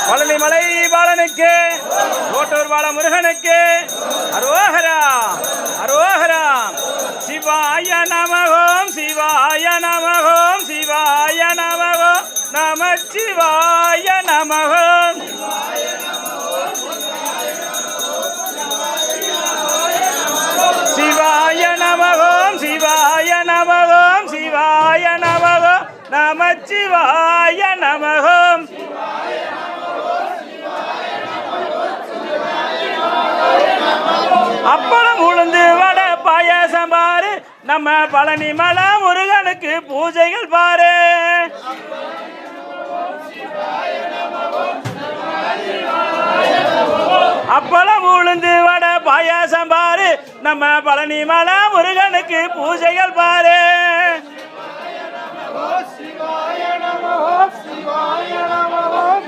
பழனிமலை பாலனுக்கு கோட்டூர் பால முருகனுக்கு அரோகரா அரோகரா. சிவாய நமகோம் சிவாய நமகோம் சிவாய நமகோம் நமச்சிவாய நமகோம். சிவாய நமகோம் சிவாய நமகோம் சிவாய நமகோம் நமச்சிவாய நமகோம். அப்பளம் உளுந்து வட பாயசம் பாரு, நம்ம பழனிமலை முருகனுக்கு பூஜைகள் பாரு. அப்பளம் உளுந்து வட பாயசம் பாரு, நம்ம பழனிமலை முருகனுக்கு பூஜைகள் பாரு. சிவாய நமகோம் சிவாய நமகோம்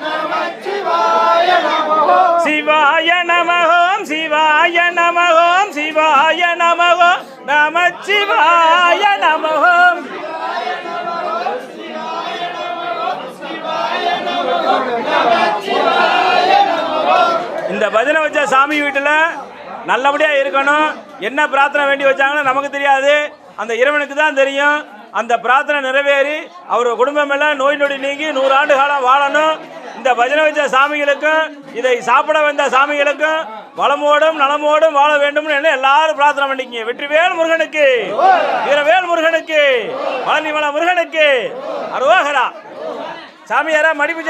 சிவாய நமகோம் சிவாய நமகோம் நமச்சிவாய நமகோம். இந்த பஜனை வச்ச சாமி வீட்டில் நல்லபடியாக இருக்கணும். என்ன பிரார்த்தனை வேண்டி வச்சாங்கன்னு நமக்கு தெரியாது, அந்த இறைவனுக்கு தான் தெரியும். அந்த பிரார்த்தனை நிறைவேறி அவர் குடும்பம் எல்லாம் நோய் நொடி நீங்கி 100 ஆண்டு காலம் வாழணும். இந்த பஜனை வச்ச சாமிகளுக்கும் இதை சாப்பிட வந்த சாமிகளுக்கும் வளமோடும் நலமோடும் வாழ வேண்டும் என்று எல்லாரும் பிரார்த்தனை பண்ணிக்கங்க. வெற்றிவேல் முருகனுக்கு, வீரவேல் முருகனுக்கு, பழனிமலை முருகனுக்கு அரோகரா. சாமியாரா மடிப்பு